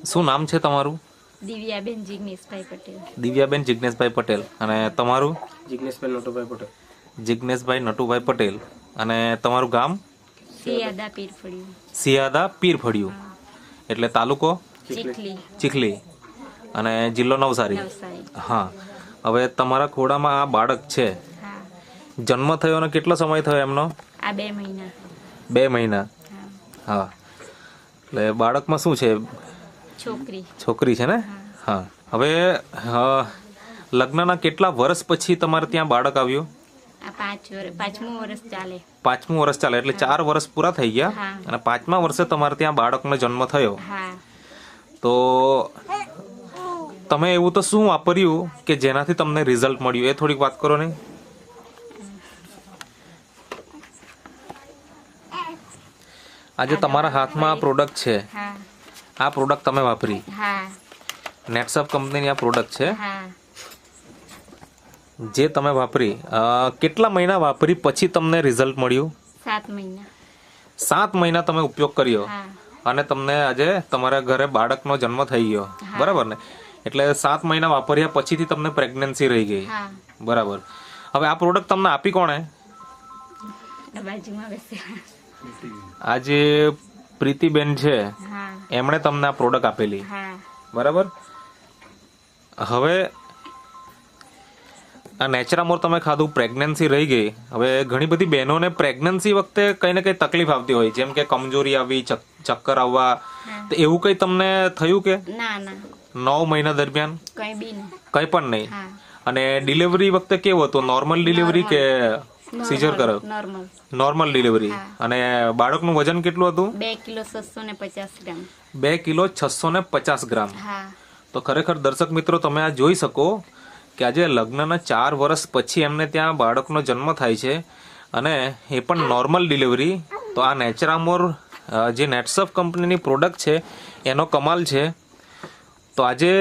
શું નામ છે તમારું? દિવ્યાબેન જિગ્નેશભાઈ પટેલ. દિવ્યાબેન જિગ્નેશભાઈ પટેલ. અને તમારું? જિગ્નેશભાઈ નટુભાઈ પટેલ. જિગ્નેશભાઈ નટુભાઈ પટેલ. અને તમારું ગામ? સિયાદા પીરફળિયું. સિયાદા પીરફળિયું. એટલે તાલુકો? ચીખલી. ચીખલી. અને જિલ્લો નવસારી. નવસારી. હા. હવે તમારા ખોડામાં આ બાળક છે, હા. જન્મ થયો અને કેટલો સમય થયો એમનો? આ 2 મહિના. 2 મહિના. હા. હા. એટલે બાળકમાં શું છે? છોકરી. છોકરી છે ને? હા. હવે લગ્નના કેટલા વર્ષ પછી તમારે ત્યાં બાળક આવ્યું? આ 5મું વર્ષ ચાલે. 5મું વર્ષ ચાલે એટલે 4 વર્ષ પૂરા થઈ ગયા. હા. અને 5મા વર્ષે તમારે ત્યાં બાળકનો જન્મ થયો. હા. તો તમે એવું તો શું વાપર્યું કે જેનાથી તમને રિઝલ્ટ મળ્યું, એ થોડીક વાત કરો ને. આજે તમારા હાથમાં આ પ્રોડક્ટ છે, હા. આ પ્રોડક્ટ તમે વાપરી? હા. નેટસપ કંપનીની આ પ્રોડક્ટ છે હા. જે તમે વાપરી. કેટલા મહિના વાપરી પછી તમને રિઝલ્ટ મળ્યું? 7 મહિના. 7 મહિના તમે ઉપયોગ કર્યો હા. અને તમને આજે તમારા ઘરે બાળકનો જન્મ થઈ ગયો, બરાબર ને? એટલે 7 મહિના વાપર્યા પછીથી તમને પ્રેગ્નન્સી રહી ગઈ, હા. બરાબર. હવે આ પ્રોડક્ટ તમને આપી કોણે? બાજુમાં બેસેલા. આ જે પ્રીતિબેન છે હા. એમણે તમને આ પ્રોડક્ટ આપેલી, હા. બરાબર. હવે આ નેચરામોર તમે ખાધું, પ્રેગ્નન્સી રહી ગઈ. હવે ઘણી બધી બહેનોને પ્રેગ્નન્સી વખતે કંઈ ને કંઈ તકલીફ આવતી હોય, જેમ કે કમજોરી આવવી, ચક્કર આવવા. તો એવું કંઈ તમને થયું કે? ના ના, 9 મહિના દરમિયાન કંઈ બી નહીં. કંઈ પણ નહીં. હા. અને ડિલિવરી વખતે કેવું હતું? નોર્મલ ડિલિવરી કે સીઝર કરાવ? નોર્મલ. Normal delivery. હા. અને બાળકનું વજન કેટલું હતું? 2 કિલો 650 ગ્રામ. 2 કિલો 650 ગ્રામ. હા. તો ખરેખર દર્શક મિત્રો તમે આ જોઈ શકો કે આજે લગ્નના 4 વર્ષ પછી એમને ત્યાં બાળકનો જન્મ થાય છે અને એ પણ નોર્મલ ડિલિવરી. તો આ નેચરામોર જે નેટસપ કંપનીની પ્રોડક્ટ છે એનો કમાલ છે. તો આજે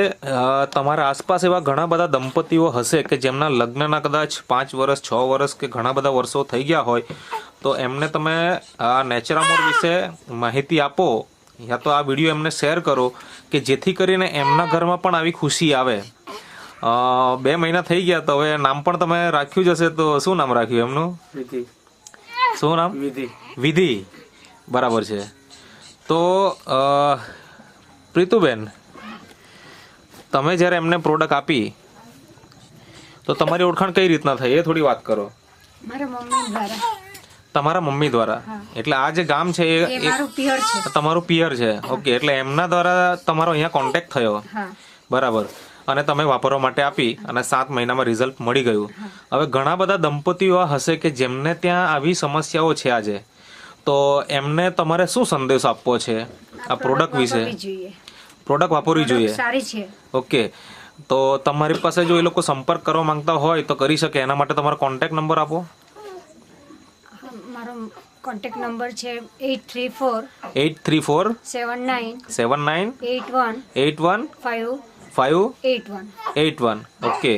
તમારા આસપાસ એવા ઘણા બધા દંપતીઓ હશે કે જેમના લગ્નના કદાચ 5 વર્ષ 6 વર્ષ કે ઘણા બધા વર્ષો થઈ ગયા હોય, તો એમને તમે આ નેચરામોર વિશે માહિતી આપો યા તો આ વિડીયો એમને શેર કરો કે જેથી કરીને એમના ઘરમાં પણ આવી ખુશી આવે. 2 મહિના થઈ ગયા તો હવે નામ પણ તમે રાખ્યું જ હશે, તો શું નામ રાખ્યું એમનું? વિધિ. શું નામ? વિધિ. વિધિ. બરાબર છે. તો પ્રીતુબેન, તમે જ્યારે એમને પ્રોડક્ટ આપી તો તમારી ઓળખાણ કઈ રીતના થઈ એ થોડી વાત કરો. મારા મમ્મી દ્વારા. તમારા મમ્મી દ્વારા. એટલે આ જે ગામ છે એ મારું પિયર છે. તમારું પિયર છે. ઓકે. એટલે એમના દ્વારા તમારો અહીંયા કોન્ટેક્ટ થયો, હા. બરાબર. અને તમે વાપરવા માટે આપી અને 7 મહિનામાં રિઝલ્ટ મળી ગયું. હવે ઘણા બધા દંપતીઓ હશે કે જેમને ત્યાં આવી સમસ્યાઓ છે આજે, તો એમને તમારે શું સંદેશ આપવો છે આ પ્રોડક્ટ વિશે? પ્રોડક્ટ વાપરવી જોઈએ. સારી છે. ઓકે. તો તમારી પાસે જો એ લોકો સંપર્ક કરવા માંગતા હોય તો કરી શકે. એના માટે તમારો કોન્ટેક્ટ નંબર આપો. મારો કોન્ટેક્ટ નંબર છે 834 834 79 79 81 81 5 5 81. ઓકે.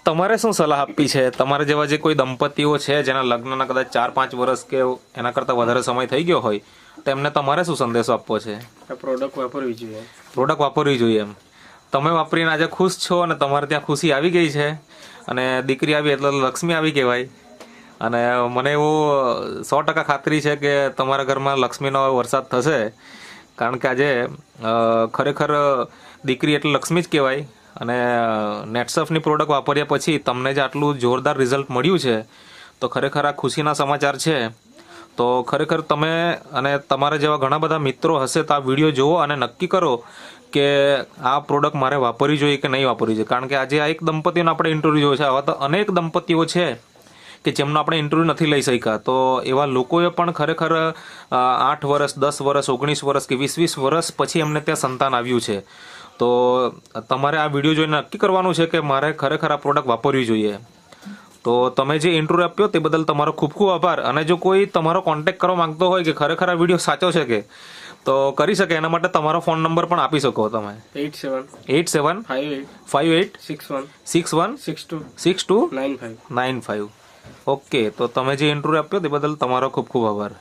તમારે શું સલાહ આપવી છે? તમારા જેવા જે કોઈ દંપતીઓ છે જેના લગ્નના કદાચ 4-5 વર્ષ કે એના કરતાં વધારે સમય થઈ ગયો હોય, તો એમને તમારે શું સંદેશો આપવો છે? આ પ્રોડક્ટ વાપરવી જોઈએ. પ્રોડક્ટ વાપરવી જોઈએ. એમ તમે વાપરીને આજે ખુશ છો અને તમારે ત્યાં ખુશી આવી ગઈ છે અને દીકરી આવી એટલે લક્ષ્મી આવી કહેવાય. અને મને એવું 100% ખાતરી છે કે તમારા ઘરમાં લક્ષ્મીનો વરસાદ થશે, કારણ કે આજે ખરેખર દીકરી એટલે લક્ષ્મી જ કહેવાય. અને નેટસપની પ્રોડક્ટ વાપર્યા પછી તમને જે આટલું જોરદાર રિઝલ્ટ મળ્યું છે, તો ખરેખર આ ખુશીના સમાચાર છે. તો ખરેખર તમે અને તમારા જેવા ઘણા બધા મિત્રો હશે તો આ વિડીયો જુઓ અને નક્કી કરો કે આ પ્રોડક્ટ મારે વાપરવી જોઈએ કે નહીં વાપરવી જોઈએ. કારણ કે આજે આ એક દંપતીનો આપણે ઇન્ટરવ્યૂ જોયો છે, આવા તો અનેક દંપતીઓ છે કે જેમનો આપણે ઇન્ટરવ્યૂ નથી લઈ શક્યા. તો એવા લોકોએ પણ ખરેખર 8 વર્ષ 10 વર્ષ 19 વર્ષ કે 20 વર્ષ પછી એમને ત્યાં સંતાન આવ્યું છે. તો તમારે આ વિડીયો જોઈને નક્કી કરવાનું છે કે મારે ખરેખર આ પ્રોડક્ટ વાપરવી જોઈએ. તો તમે જે ઇન્ટરવ્યૂ આપ્યો તે બદલ તમારો ખૂબ ખૂબ આભાર. અને જો કોઈ તમારો કોન્ટેક્ટ કરવા માંગતો હોય કે ખરેખર આ વિડીયો સાચો છે કે, તો કરી શકે. એના માટે તમારો ફોન નંબર પણ આપી શકો તમે. 87 58 61 62 95. ઓકે. તો તમે જે ઇન્ટરવ્યૂ આપ્યો તે બદલ તમારો ખૂબ ખૂબ આભાર.